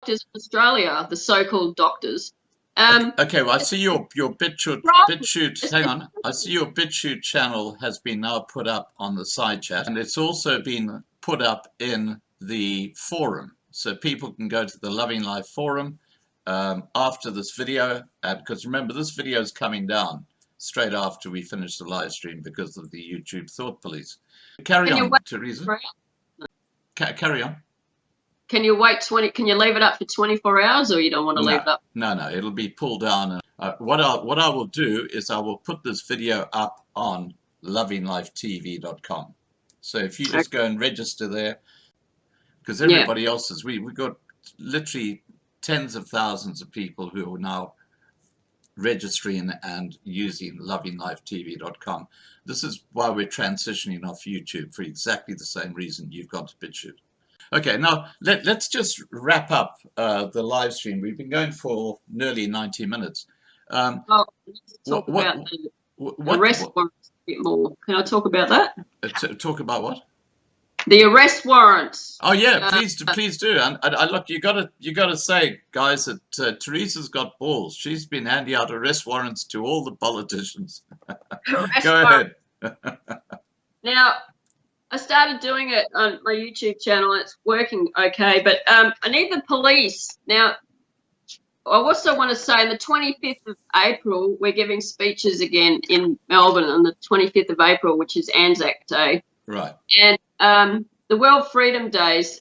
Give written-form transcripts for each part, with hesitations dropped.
doctors in Australia, the so-called doctors. Okay, well, I see your BitChute. Hang on, I see your BitChute channel has been now put up on the side chat, and it's also been put up in the forum, so people can go to the Loving Life forum after this video, because remember, this video is coming down straight after we finish the live stream because of the YouTube thought police. Carry on, Teresa. Carry on. Can you wait 20? Can you leave it up for 24 hours, or you don't want to leave it up? No, it'll be pulled down. What I will do is I will put this video up on lovinglifetv.com. So if you just go and register there, because everybody else is, we've got literally tens of thousands of people who are now registering and using lovinglifetv.com. This is why we're transitioning off YouTube, for exactly the same reason you've gone to BitChute. Okay, now let's just wrap up the live stream. We've been going for nearly 90 minutes. Talk about the arrest warrants a bit more. Can I talk about that? Talk about what? The arrest warrants. Oh yeah, please do. And look, you gotta say, guys, that Teresa's got balls. She's been handing out arrest warrants to all the politicians. Go ahead. Now, I started doing it on my YouTube channel. And it's working okay, but I need the police. Now, I also want to say on the 25th of April, we're giving speeches again in Melbourne on the 25th of April, which is Anzac Day. Right. And the World Freedom Days,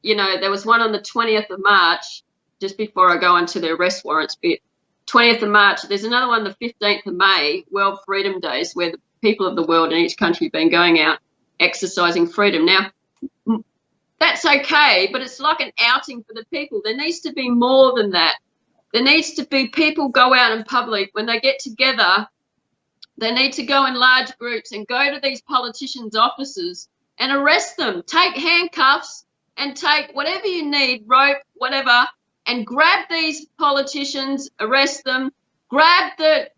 you know, there was one on the 20th of March, just before I go into the arrest warrants bit. 20th of March. There's another one the 15th of May, World Freedom Days, where the people of the world in each country have been going out exercising freedom. Now, that's okay, but it's like an outing for the people. There needs to be more than that. There needs to be people go out in public. When they get together, they need to go in large groups and go to these politicians' offices and arrest them. Take handcuffs and take whatever you need, rope, whatever, and grab these politicians, arrest them, grab the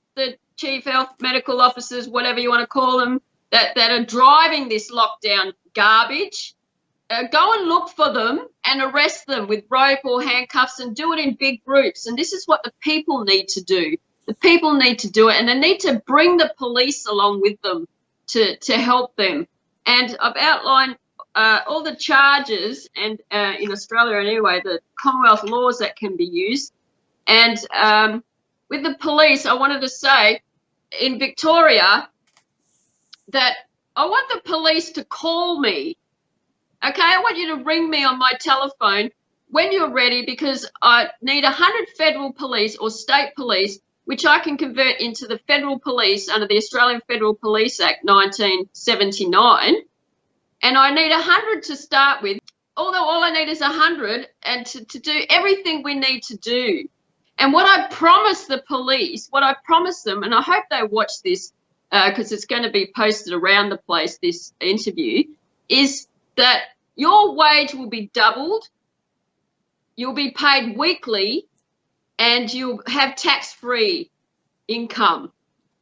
chief health medical officers, whatever you want to call them, that are driving this lockdown garbage. Go and look for them and arrest them with rope or handcuffs, and do it in big groups. And this is what the people need to do. The people need to do it, and they need to bring the police along with them to help them. And I've outlined all the charges, and in Australia anyway, the Commonwealth laws that can be used. And with the police, I wanted to say in Victoria that I want the police to call me. Okay, I want you to ring me on my telephone when you're ready, because I need 100 federal police or state police, which I can convert into the federal police under the Australian Federal Police Act 1979. And I need 100 to start with, although all I need is 100, and to do everything we need to do. And what I promise the police, what I promise them, and I hope they watch this because it's going to be posted around the place, this interview, is that your wage will be doubled, you'll be paid weekly, and you'll have tax-free income,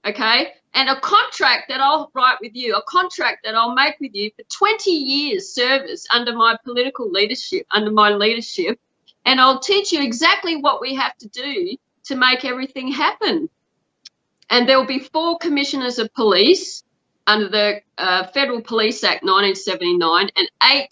okay? And a contract that I'll write with you, a contract that I'll make with you for 20 years service under my political leadership, under my leadership, and I'll teach you exactly what we have to do to make everything happen. And there will be 4 commissioners of police under the Federal Police Act 1979 and 8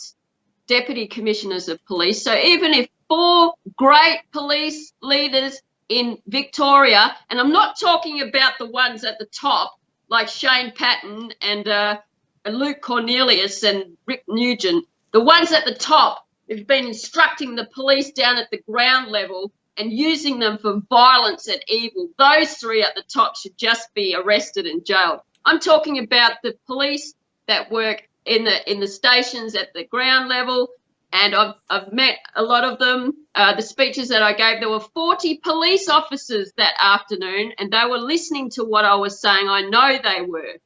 deputy commissioners of police. So even if 4 great police leaders in Victoria, and I'm not talking about the ones at the top like Shane Patton and Luke Cornelius and Rick Nugent, the ones at the top who've been instructing the police down at the ground level and using them for violence and evil, those 3 at the top should just be arrested and jailed. I'm talking about the police that work in the stations at the ground level, and I've met a lot of them. The speeches that I gave, there were 40 police officers that afternoon, and they were listening to what I was saying. I know they were.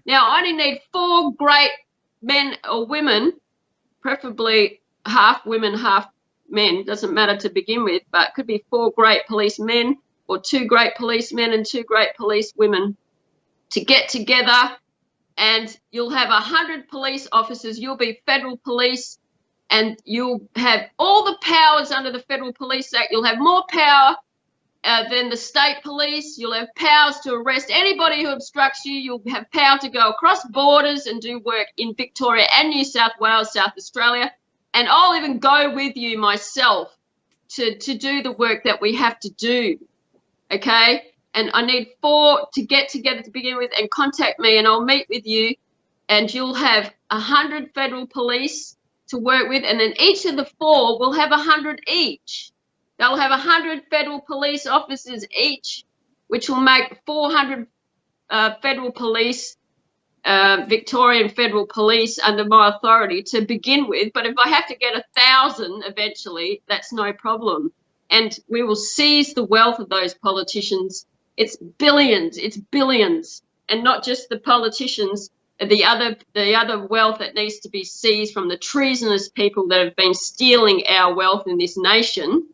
Now, I only need 4 great men or women, preferably half women, half men, doesn't matter to begin with, but it could be 4 great policemen or 2 great policemen and 2 great police women to get together, and you'll have 100 police officers. You'll be federal police, and you'll have all the powers under the Federal Police Act. You'll have more power than the state police. You'll have powers to arrest anybody who obstructs you. You'll have power to go across borders and do work in Victoria and New South Wales, South Australia. And I'll even go with you myself to do the work that we have to do, okay? And I need 4 to get together to begin with and contact me, and I'll meet with you, and you'll have 100 federal police to work with, and then each of the 4 will have 100 each. They'll have 100 federal police officers each, which will make 400 federal police, Victorian federal police under my authority to begin with. But if I have to get 1,000 eventually, that's no problem. And we will seize the wealth of those politicians. It's billions, and not just the politicians. The other wealth that needs to be seized from the treasonous people that have been stealing our wealth in this nation.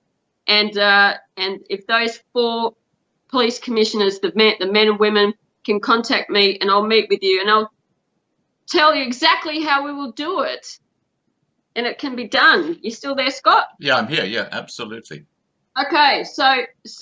And if those 4 police commissioners, the men and women, can contact me, and I'll meet with you, and I'll tell you exactly how we will do it, and it can be done. You still there, Scott? Yeah, I'm here. Yeah, absolutely. Okay, so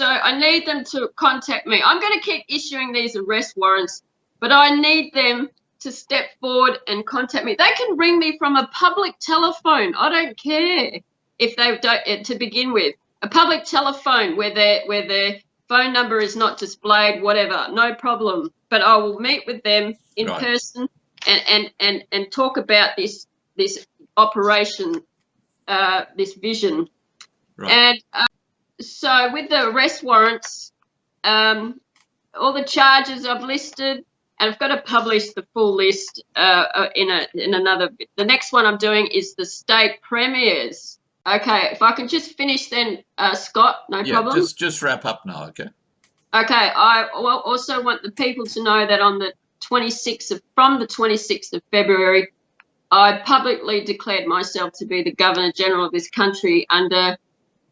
I need them to contact me. I'm going to keep issuing these arrest warrants, but I need them to step forward and contact me. They can ring me from a public telephone. I don't care if they don't, to begin with. A public telephone where their phone number is not displayed, whatever, no problem. But I will meet with them in person and talk about this operation, this vision. Right. And so with the arrest warrants, all the charges I've listed, and I've got to publish the full list in another. The next one I'm doing is the state premiers. Okay, if I can just finish then, Scott, no problem. Yeah, just wrap up now, okay? Okay, I also want the people to know that on the 26th of February, I publicly declared myself to be the Governor-General of this country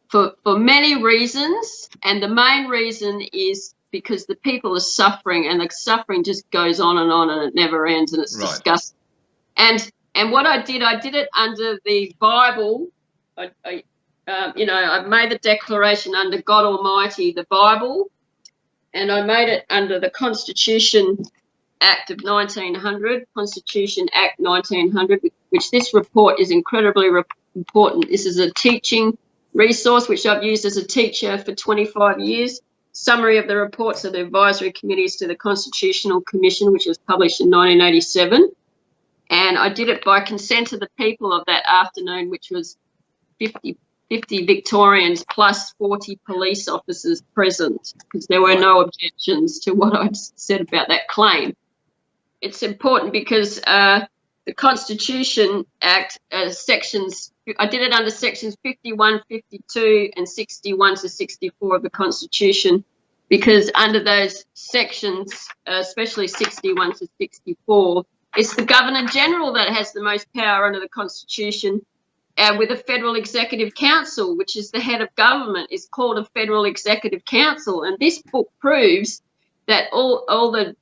for many reasons, and the main reason is because the people are suffering, and the suffering just goes on, and it never ends, and it's disgusting. And what I did it under the Bible. I made the declaration under God Almighty, the Bible, and I made it under the Constitution Act of 1900, Constitution Act 1900, which this report is incredibly important. This is a teaching resource which I've used as a teacher for 25 years. Summary of the reports of the advisory committees to the Constitutional Commission, which was published in 1987. And I did it by consent of the people of that afternoon, which was 50 Victorians plus 40 police officers present, because there were no objections to what I'd said about that claim. It's important because the Constitution Act sections, I did it under sections 51, 52 and 61 to 64 of the Constitution, because under those sections, especially 61 to 64, it's the Governor-General that has the most power under the Constitution. With a Federal Executive Council, which is the head of government, is called a Federal Executive Council. And this book proves that all the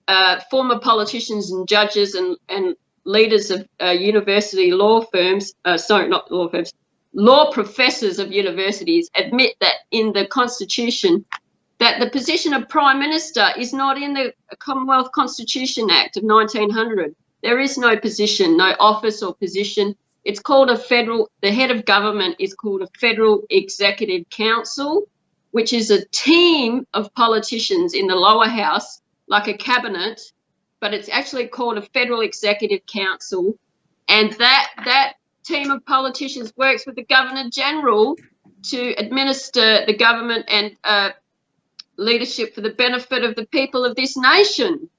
former politicians and judges and leaders of university law firms, law professors of universities admit that in the Constitution that the position of Prime Minister is not in the Commonwealth Constitution Act of 1900. There is no position, no office or position. It's called the head of government is called a Federal Executive Council, which is a team of politicians in the lower house, like a cabinet, but it's actually called a Federal Executive Council. And that team of politicians works with the Governor-General to administer the government and leadership for the benefit of the people of this nation.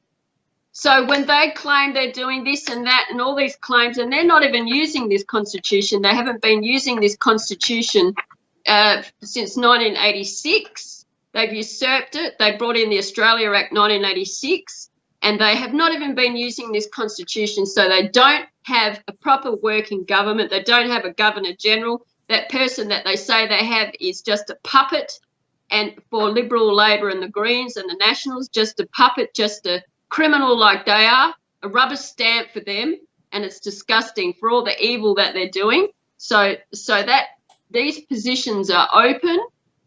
So when they claim they're doing this and that and all these claims, and they're not even using this Constitution, they haven't been using this Constitution since 1986. They've usurped it. They brought in the Australia Act 1986, and they have not even been using this Constitution. So they don't have a proper working government. They don't have a Governor-General. That person that they say they have is just a puppet, and for Liberal, Labor and the Greens and the Nationals, just a puppet, just a criminal like they are, a rubber stamp for them, and it's disgusting for all the evil that they're doing. So that these positions are open,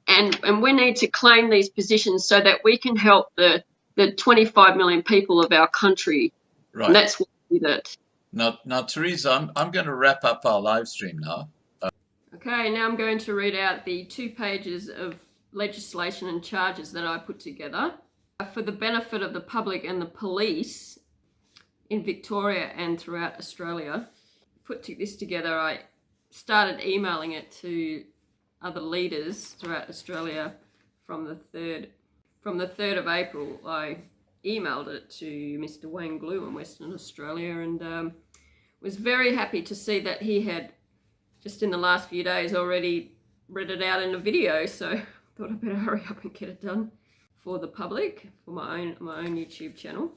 and we need to claim these positions so that we can help the 25 million people of our country. Right. And that's what we did. Now, Teresa, I'm going to wrap up our live stream now. Okay, now I'm going to read out the 2 pages of legislation and charges that I put together for the benefit of the public and the police in Victoria and throughout Australia. Put this together, I started emailing it to other leaders throughout Australia from the 3rd of April. I emailed it to Mr. Wayne Glue in Western Australia, and was very happy to see that he had just in the last few days already read it out in a video. So I thought I'd better hurry up and get it done for the public, for my own YouTube channel.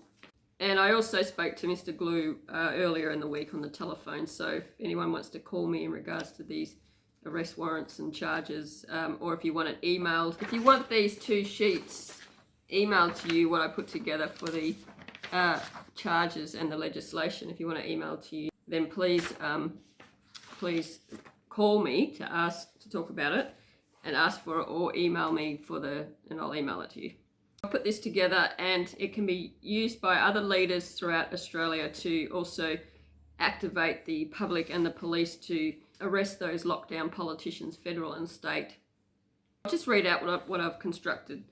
And I also spoke to Mr. Glue earlier in the week on the telephone. So if anyone wants to call me in regards to these arrest warrants and charges, or if you want it emailed, if you want these 2 sheets emailed to you, what I put together for the charges and the legislation, if you want it emailed to you, then please call me to talk about it and ask for it, or email me and I'll email it to you. I put this together, and it can be used by other leaders throughout Australia to also activate the public and the police to arrest those lockdown politicians, federal and state. I'll just read out what I've constructed.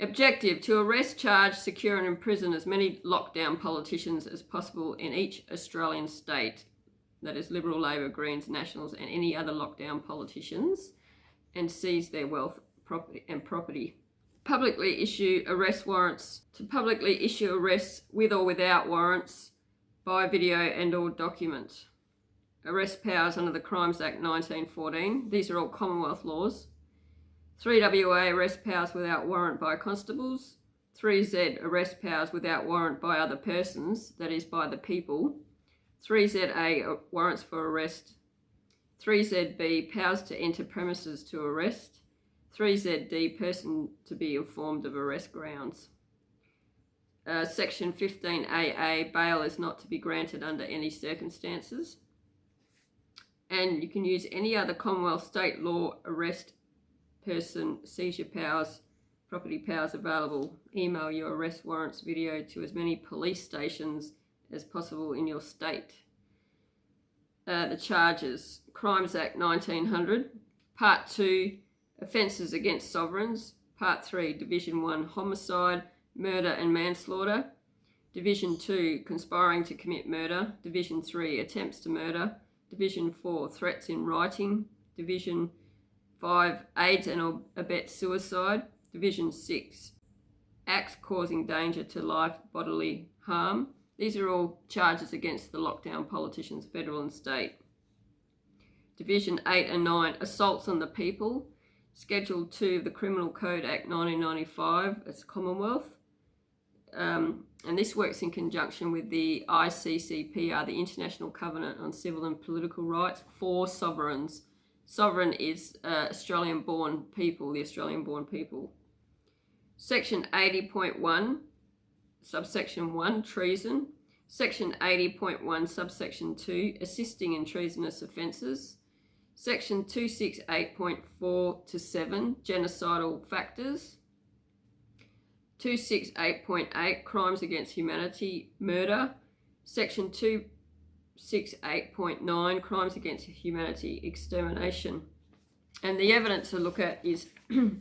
Objective: to arrest, charge, secure and imprison as many lockdown politicians as possible in each Australian state, that is Liberal, Labor, Greens, Nationals and any other lockdown politicians, and seize their wealth and property. Publicly issue arrest warrants: to publicly issue arrests with or without warrants by video and or document. Arrest powers under the Crimes Act 1914. These are all Commonwealth laws. 3WA arrest powers without warrant by constables. 3Z arrest powers without warrant by other persons, that is by the people. 3ZA warrants for arrest. 3ZB powers to enter premises to arrest. 3ZD person to be informed of arrest grounds. Section 15AA, bail is not to be granted under any circumstances. And you can use any other Commonwealth state law arrest person seizure powers, property powers available. Email your arrest warrants video to as many police stations as possible in your state. The charges: Crimes Act 1900, Part 2, Offences against sovereigns. Part 3, Division 1, Homicide, Murder and Manslaughter. Division 2, Conspiring to commit murder. Division 3, Attempts to murder. Division 4, Threats in writing. Division 5, Aids and abets suicide. Division 6, Acts causing danger to life, bodily harm. These are all charges against the lockdown politicians, federal and state. Division 8 and 9, Assaults on the people. Schedule 2 of the Criminal Code Act 1995, it's Commonwealth. And this works in conjunction with the ICCPR, the International Covenant on Civil and Political Rights, for sovereigns. Sovereign is Australian-born people, the Australian-born people. Section 80.1, subsection 1, treason. Section 80.1, subsection 2, assisting in treasonous offences. Section 268.4 to 7, genocidal factors. 268.8, crimes against humanity, murder. Section 268.9, crimes against humanity, extermination. And the evidence to look at is in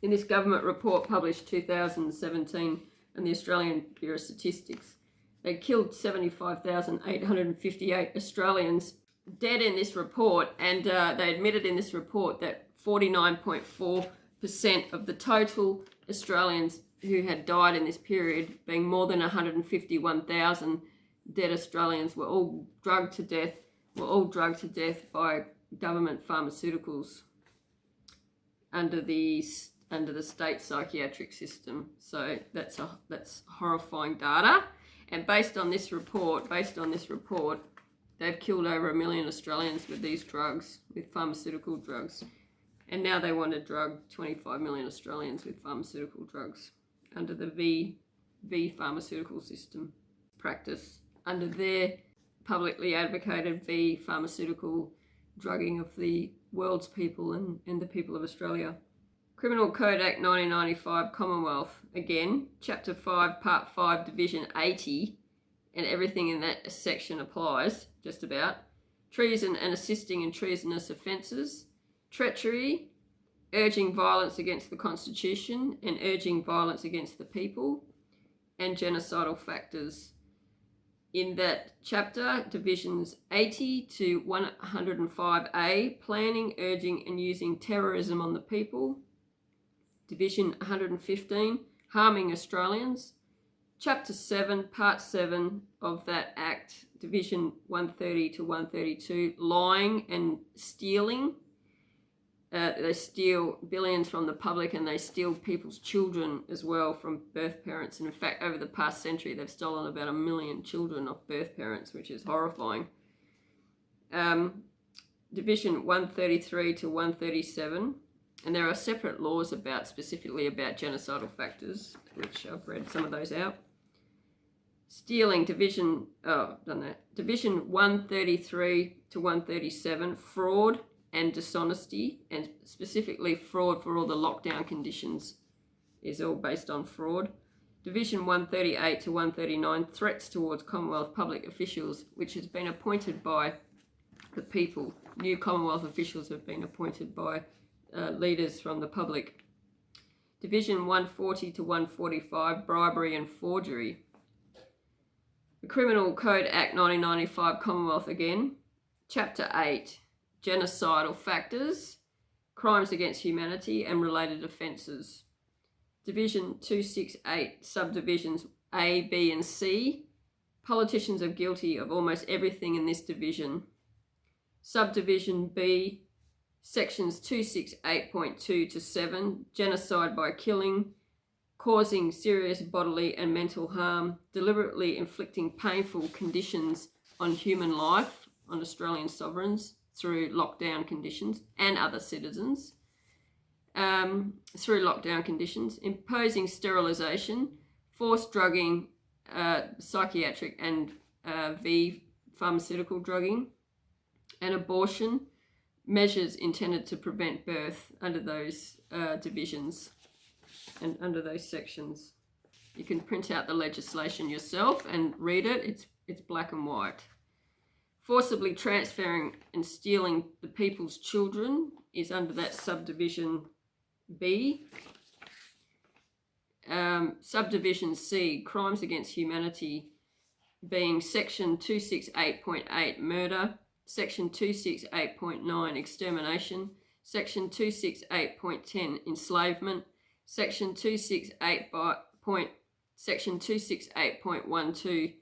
this government report published 2017 and the Australian Bureau of Statistics. They killed 75,858 Australians dead in this report, and they admitted in this report that 49.4% of the total Australians who had died in this period, being more than 151,000 dead Australians, were all drugged to death by government pharmaceuticals under the state psychiatric system. So that's horrifying data. And based on this report, they've killed over 1 million Australians with these drugs, with pharmaceutical drugs. And now they want to drug 25 million Australians with pharmaceutical drugs under the V pharmaceutical system practice, under their publicly advocated V pharmaceutical drugging of the world's people and the people of Australia. Criminal Code Act 1995, Commonwealth, again, Chapter 5, Part 5, Division 80, and everything in that section applies, just about. Treason and assisting in treasonous offences, treachery, urging violence against the Constitution and urging violence against the people, and genocidal factors. In that chapter, Divisions 80 to 105A, planning, urging and using terrorism on the people. Division 115, harming Australians. Chapter 7, Part 7 of that Act, Division 130 to 132, lying and stealing. They steal billions from the public and they steal people's children as well from birth parents. And in fact, over the past century, they've stolen about 1 million children off birth parents, which is horrifying. Division 133 to 137. And there are separate laws specifically about genocidal factors, which I've read some of those out. Stealing, Division 133 to 137, fraud and dishonesty, and specifically fraud for all the lockdown conditions is all based on fraud. Division 138 to 139, threats towards Commonwealth public officials, which has been appointed by the people. New Commonwealth officials have been appointed by leaders from the public. Division 140 to 145, bribery and forgery. The Criminal Code Act 1995, Commonwealth again. Chapter 8, genocidal factors, crimes against humanity and related offences. Division 268, subdivisions A, B and C. Politicians are guilty of almost everything in this division. Subdivision B, Sections 268.2 to 7, genocide by killing, causing serious bodily and mental harm, deliberately inflicting painful conditions on human life, on Australian sovereigns through lockdown conditions and other citizens, through lockdown conditions, imposing sterilisation, forced drugging, psychiatric and pharmaceutical drugging, and abortion, measures intended to prevent birth under those divisions and under those sections. You can print out the legislation yourself and read it. It's black and white. Forcibly transferring and stealing the people's children is under that subdivision B. Subdivision C, crimes against humanity, being Section 268.8, murder, Section 268.9, extermination, Section 268.10, enslavement, Section 268.12,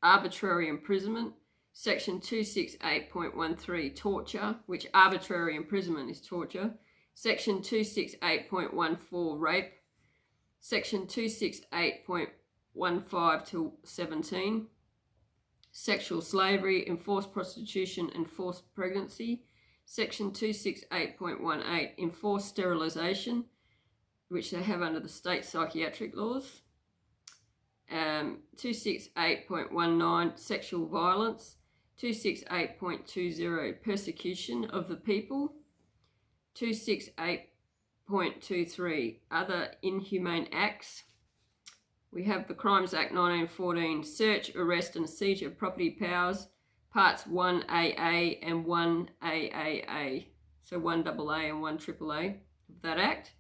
arbitrary imprisonment, Section 268.13, torture, which arbitrary imprisonment is torture, Section 268.14, rape, Section 268.15 to 17, sexual slavery, enforced prostitution and forced pregnancy, Section 268.18, enforced sterilisation, which they have under the state psychiatric laws, 268.19, sexual violence, 268.20, persecution of the people, 268.23, other inhumane acts. We have the Crimes Act 1914, search, arrest and seizure of property powers, parts 1AA and 1AAA, so 1AA and 1AAA of that act.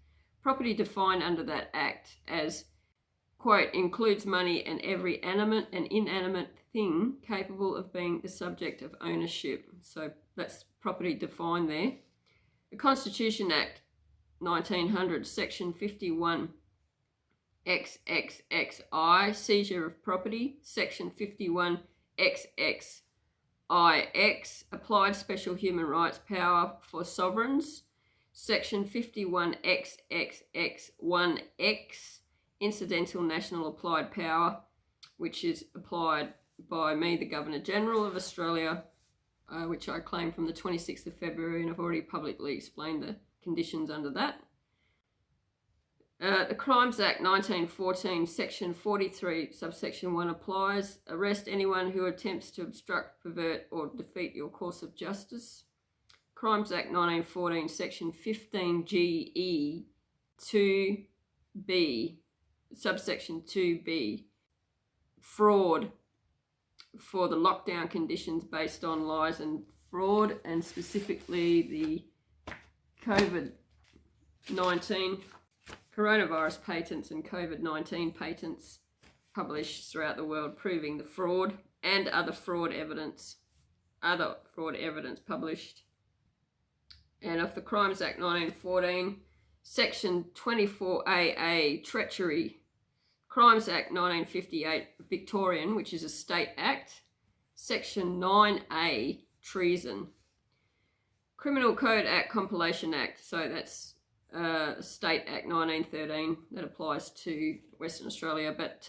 Property defined under that act as, quote, includes money and every animate and inanimate thing capable of being the subject of ownership. So that's property defined there. The Constitution Act 1900, Section 51, XXXI, seizure of property, Section 51, XXIX, applied special human rights power for sovereigns, Section 51, XXX1X, incidental national applied power, which is applied by me, the Governor-General of Australia, which I claim from the 26th of February, and I've already publicly explained the conditions under that. The Crimes Act 1914, Section 43, subsection 1 applies. Arrest anyone who attempts to obstruct, pervert or defeat your course of justice. Crimes Act 1914, Section 15GE 2B, subsection 2B, fraud for the lockdown conditions based on lies and fraud, and specifically the COVID-19 coronavirus patents and COVID-19 patents published throughout the world proving the fraud and other fraud evidence published. And of the Crimes Act 1914, Section 24AA, treachery. Crimes Act 1958, Victorian, which is a state act. Section 9A, treason. Criminal Code Act, Compilation Act. So that's State Act 1913 that applies to Western Australia. But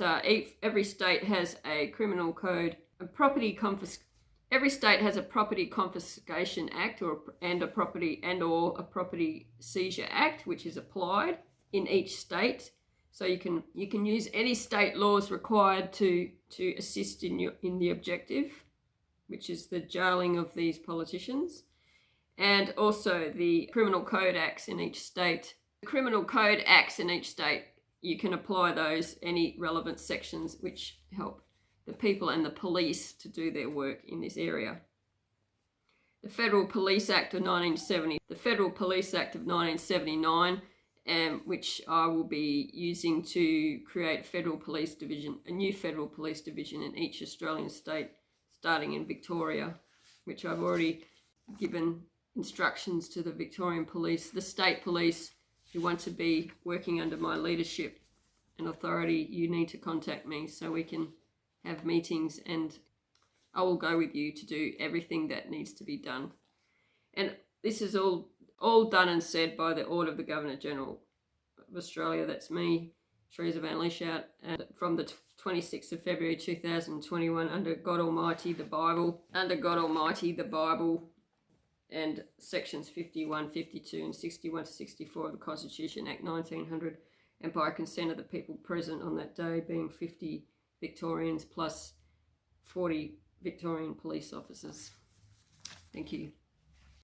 every state has a criminal code, every state has a property confiscation act or a property seizure act, which is applied in each state. So you can use any state laws required to assist in the objective, which is the jailing of these politicians, and also the criminal code acts in each state. The criminal code acts in each state, you can apply those, any relevant sections which help the people and the police to do their work in this area. The Federal Police Act of 1970, the Federal Police Act of 1979, which I will be using to create a new federal police division in each Australian state, starting in Victoria, which I've already given instructions to the Victorian police, the state police who want to be working under my leadership and authority. You need to contact me so we can have meetings, and I will go with you to do everything that needs to be done. And this is all done and said by the order of the Governor-General of Australia. That's me, Teresa Van Lieshout, and from the 26th of February 2021, under God Almighty the Bible, and sections 51, 52 and 61 to 64 of the Constitution Act 1900, and by consent of the people present on that day, being 50 Victorians plus 40 Victorian police officers. Thank you.